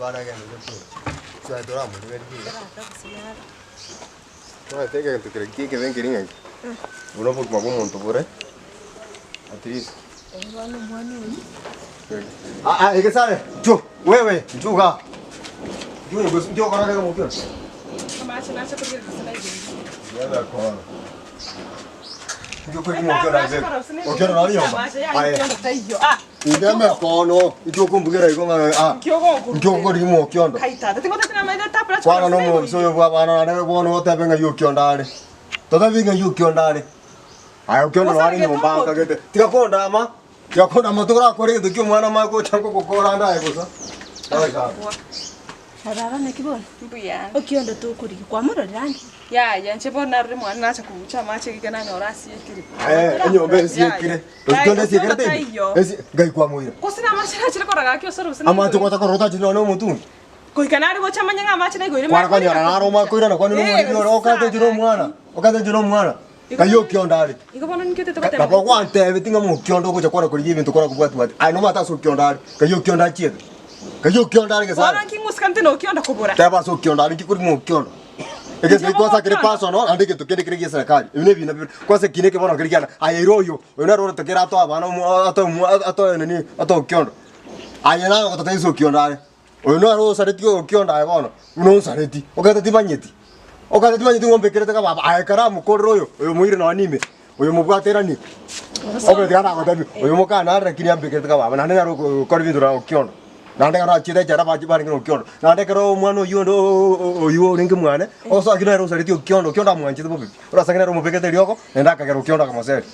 kana gani so adora mu de gani no te que tu crees que ven que ringan uno por como monto por ahí atriz es que sabe yo wewe njuga yo kana gani mu kyo kama acha nacha kwa sana hivi ya da kwa yo kwa mu kyo na ze o kyo na ni ba ah Ideme kono ijoko mbugera ikonga ijoko rimo Okiondo kaita tingo tena maida tapra kwana no mo so bwana na bono tabenga Okiondo ale tota binga Okiondo ale ayo Okiondo wali ni mbanga gete tikakonda ama tora kore tukio mwana mako chango kokora ndaye kosa dai ka harara ne kibona mbuya Okiondo to kuri kwa moro rangi ya nche bona re mwana nacha kucha mache kigana nyora siekire nyombe siekire Okiondo siekire te esi gai kwa moira kusina mache nacha koraga kyo soro usina ama to kota korota chino no mutu koikanari go chamanya nga mache na goire kwa nyara na roma koira na kwa no mo okate jino mwana gai Okiondo ale igobona nikete to kate Papa kwante bitinga mu Okiondo kuja kora kuri ibintu kora kubwatu ai no mata so Okiondo ale gai Okiondo achiete gai Okiondo ale gesare wana kinguskante no Okiondo kubura taba so Okiondo ale kuri mu Okiondo ege se cosa que le pasa no ande que tu quiere que serikali ine bina cosa kine ke bona kirikana airoyo una ro to kera to abana ato nini ato Okiondo ayena ko to so Okiondo ale una ro sareti Okiondo ai bona uno sareti okata tibanyeti ngombe kerete ka baba ai kara mu koroyo oyo muire no anime oyo mubwatera ni obe kana ko tabi oyo mukana ara kini ambe kerete ka baba nande ro ko bindura Okiondo nande kana chida jara baji bari ngino Okiondo nande karo mwana oyo ringe mwana oso akina ro sareti Okiondo amwanchi bobi ora sakina ro mubekete rioko nenda ka kero Okiondo kama seri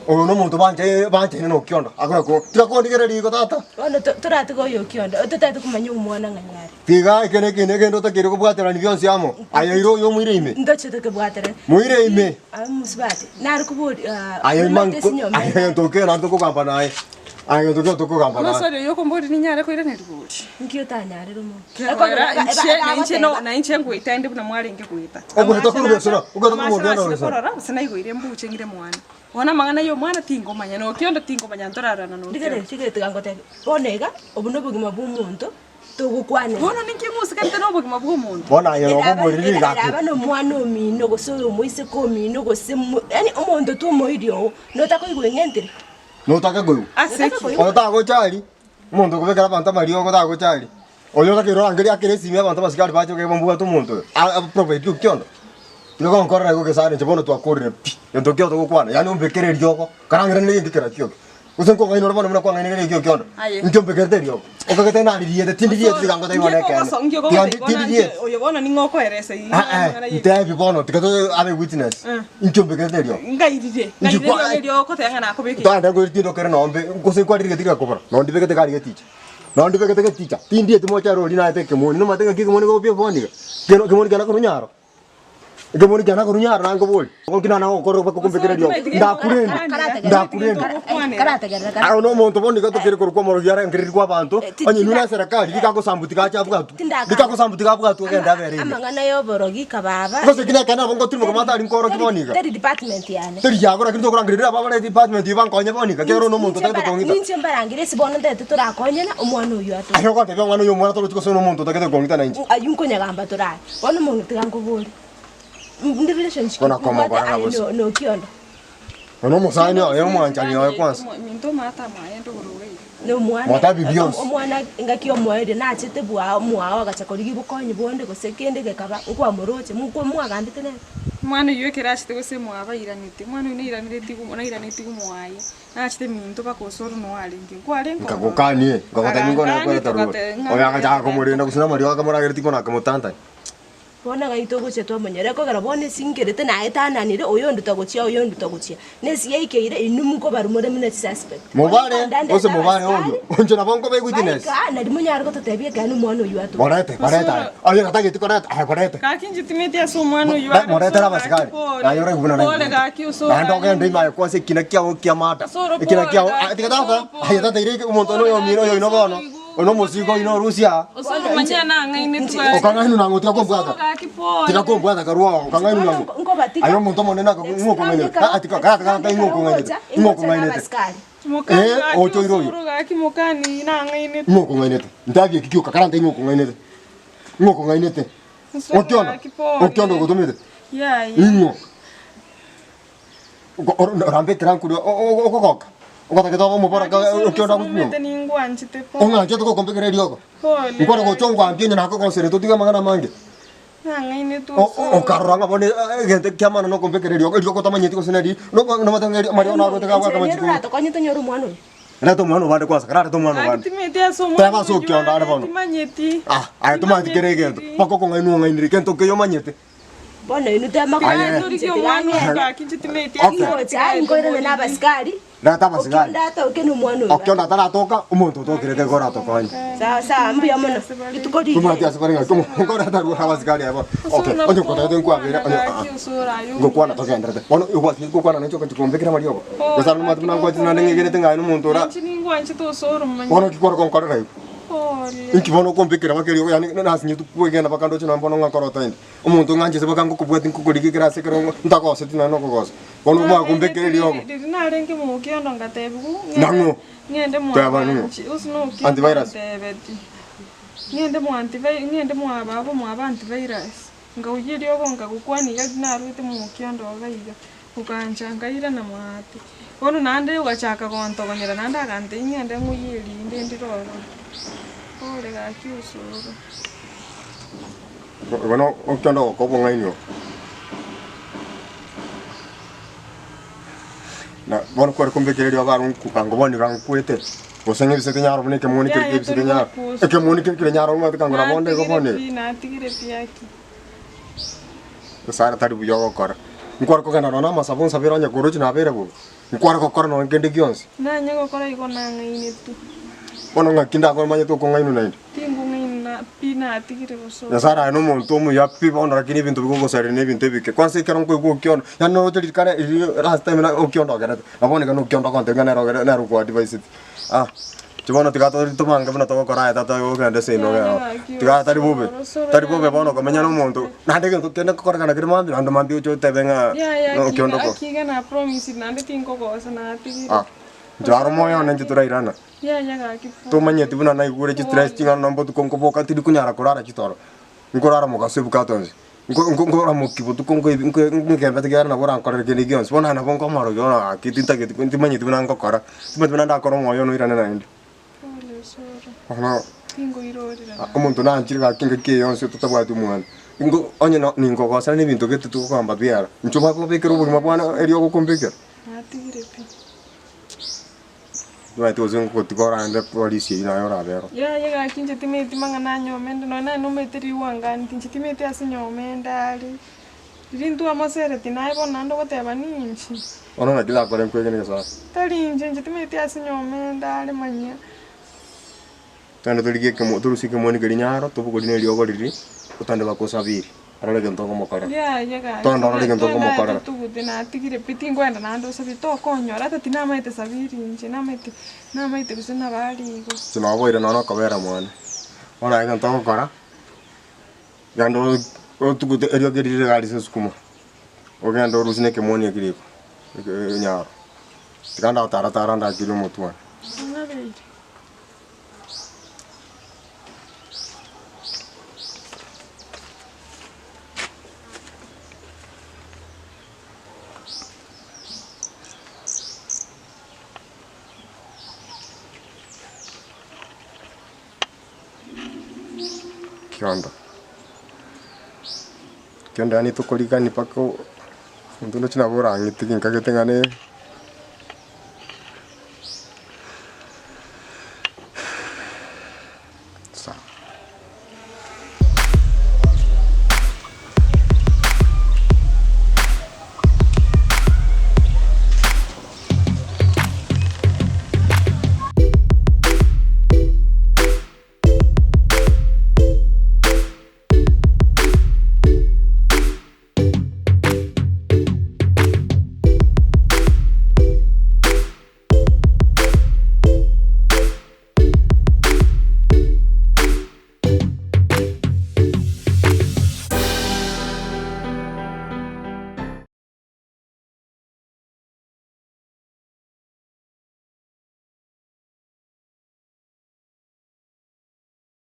oyo no muntu banje no Okiondo akora ko tira ko ndigere riko tata ono turati go Okiondo tutati kumanya umwana nganyari tiga kene ndo takire ko bwatera ni byonsi amo ayiro yo muire ime ndoche to ke bwatera muire ime musbati nari kubodi ayo man ayo to ke na to ko kamba nae ayo to ko kamba nae masore yo kombodi ni nyare ko ire ne ribodi ngiyo tanyari rumo na inche nguita ndi buna mwari nge kuita ogo to ko sona ogo to ko mwana sona sina igoire mbuche ngire mwana ona mangana yo mwana tingo manya no Okiondo tingo manya ntorarana no ndigere tigangote bonega obuno bugima bw'umuntu tugukwane bona ninkimusika nteno bugima bw'umuntu bona yo ko muri gako abana mwana omino goso muise ko omino gose yani omuntu tu moirio no takoigwe ngentire no takagoyo aseki ono tako chali umuntu kubekera abantu mariyo ko tako chali oyo takiro angeri akeresimi abantu basikali bacho ke bombuga tu muntu a prophet Okiondo Yo con corre go Gesare chebono tu akorre ento Okiondo go kwana yani umbekere ryoko karangere ne ndikera kyo usen ko ngaino robona muna kwa ngaino ne Okiondo njo mbekere ryoko okagete na riye tindi riye tigango dai wana ka tindi riye oyo bona ni ngoko erese ite bono tikato ave witness njo mbekere ryoko ngairire ryoko tanga na kobeki tanda go tindo kere no mbe ko se kwa riye tika kopara no ndibekete kari ke ticha no ndibekete ticha tindi ete mocha ro lina ete kemoni no matenga kikemoni go pio bonika kemoni kana ko nyaro Gemoni jana ko nyara nango boy. Ko kina nango ko ko kumbekere dio. Ndakurende. karata gara Ayo no monto boni ka to kere ko Omorogi yara ngiri kwa bantu. Anyi nuna serikali dikako sambutika cha bwatu. Dikako sambutika bwatu ke ndabere. amangana yo Omorogi kababa Ko se kina kana bongo timo ko mata rin ko ro kiboni ka. teri department yani Teri ya ko ra kinto ko ngiri baba le department iban ko nya boni ka kero no monto ta to ngita. ninche mbarangire sibono ndete turakonyena omwana uyu ato Ayo ko te mwana yo mwana to ko so no monto ta ke to ngita na inchi. ayunko nyagamba turai ono mongo tigango boli ndi relationship Kona koma kwa no Okiondo No musani yo mwanja ni yo kwanza. minto mata maya ndo gorore no mwana Mwata bibions. omwana ngakio moede na chete bwa mwa agachakori bukonyi bonde gosekende gekaba kwa moroche muko mwagandi tene mwana yo kerashite gose mwaba iranite mwana ine iranire tigu na iranite tigu mwai na chite minto bakosoro no alingi kwalengo Ngakukanie ngakota mingo na kwa taru. Oya ngaja ko muri na kusina mari wa kamara gere tipo na kamutanta. bona gaito goche to monyere ko gara bone singerete na etananire oyo ndutagochia nesi yeikeire inumuko barumore mine suspect Mobare ose mobare oyo onje na bongo be witness na dimunyara ko totebie kana mwana oyo ato Borete ayo nataka tikora borete kakinji timete aso mwana yo borete ra basikari ayo re gubuna na ole gaki uso na ndo ke ndima yo kwase kina kia mata kina kia tikata ayo tata ire umuntu no yo miro yo no bono ono musigo ino Rusia osoro manyana ngaine twa okanga ino nango tika kombwata karuwa okanga ino nango ayo muntu monena ko ngoko ngene atika kata ingo ko ngene ocho iroyo. Suru gaki mokani na ngaine. Ngoko ngainete. Ndabye kikiuka karanta ngoko ngainete. Ngoko ngainete. Okiondo gotomete. Ya. Ingo. Rambe tranquilo. Okokoka. Okota ketoba mopora okiondo gotomete. Mete ningwanchite po. Onga njeto ko kompekere rioko. Ngoro ko chongwa ampienya nako konsere to tiga magana mange. Na ngaine tu. O karanga bone gente kiamana no kompekere rioko. Rioko tamanyeti ko senadi. No matangeri mariona ro tega kwa machiku. Rato kanyito nyoru mwana. Rato mwana bade kwa sakara to mwana bade. Timete aso mwana. Tega so okiondo ada bono. Timanyeti. Ay tumati kere gento. Pako ko ngainu ngainiri kento ke yo manyete. Bona inu tema Ay, nuri kyo mwana gaki timete aso. Ai ngoire na baskari. Rata basigari. Okionda toke no mwana. Okionda tara toka umuntu to kire ke gora to kwani. Sawa mbia mwana. Itukodi. Tumati asipari tumo ngora taru basigari abo. Okay. Onyo ko tete kwa vira. Ngo kwana to kendra. Ono uwa ko kwana ncho ko kompekera marioko. Besar matu na ko tina ndenge gere tenga ino muntu ra. Ningwanchi to soro manya. Ono kikoro kon kora rai. Inki bono kompekera bakeri yani nasi nyitu kwegenda bakando chino mbono ngakorota indi. Umuntu nganje sebakango kubwati nkukuri kirase kero ntako setina no kokosa. Bono mwa kompekera rioko. Dinarenge mu Okiondo ngatebu. Nango. Ngende mu. Usno Okiondo. Antivirus. Ngende mu ababo mu antivirus. Ngawiri yoko ngakukwani yadinarute mu Okiondo gaiga. Ukanja ngaira na mwati. Bono nande ugachaka konto konyera nanda kante ngende mu yiri ndendiroro. Ole gaki usoro. Bueno, Okiondo ko bongainyo. Na bono ko kompekera rioko arun kukango boni kan kuete. Osenge bisete nyaro bone ke moni ke bisete nyaro. E ke moni ke nyaro ma kango na bonde ko bone. Na tigire piaki. Sara tari buyo kora. Ngor ko kana na masa bon sabira nya goro china bere bu. Ngor ko kora no ngende gyons. Na nya ko kora iko na ngaine tu. Ono ngakinda ko manya to ko ngainu na. Tingu ngaina pina tigire boso. Ya sara no mon to mu ya pi bon ra kini bintu ko sare ne bintu bi ke. Kwanse karon ko Okiondo. Ya no to kare rasta mena Okiondo gara. Abone ka no Okiondo ko te gana ro ko device. Cuma tiga tahun itu mangga pernah tahu korai tata yo kan ada seno ya. Tiga tadi bobe bono kau menyano montu. Nah dek untuk kena korai kana kira mampi, anda mampi ujo tebenga. Okiondo ko. Aki kan promise nanti tingko ko sana ati. Jaro moyo nanti tu rairana. Ya kaki. Tu manyeti puna naik gure ci stress cingan nombo tu kongko boka tidu kunyara korara ci toro. Ngorara mo kasu buka tonzi. Ngora mo kibo tu kongko ngke bete gara na bora korara kene gions. Bona na bongko maro yo na kitinta gitu. Kunti manyeti puna ngko kora. Tiba nda koro moyo no irana na indi. Ono Tingo irori la. Umuntu nanchira kinga ke yonse tutabwatu mwana. Ingo onye no ningo ko sala ni bintu ke tutu ko amba biara. Nchuma ko bekero bu mabwana eriyo ko kompekera. Atigire pi. Dua tu zung ko tikora ande polisi ina yora bero. Ya kinje timeti mangana nyomenda no meteri wangani kinje timeti asinyomenda ali. Rintu amasere tinai bonando goteba ninchi. Ono na kila kore kwegene sa. Tali nje timeti asinyomenda ali manya. Tanda tulikie kemo turusi kemo ni garinyaro to ko dineli ogo diri utande bako sabiri arale gento ko mokara ya tanda arale gento ko mokara tu gudina tigire pitingo enda nando sabi to konyora ta tina maite sabiri nje na maite kusena bali go sino avoira no kabera mwana ora gento ko kara gando tu gute erio giri gali sukuma o gando rusine kemo ni giri nyaro tikanda tara nda kilo motwa Okiondo ani to kolika ni pako ntuno china bora ngiti kinka ketengane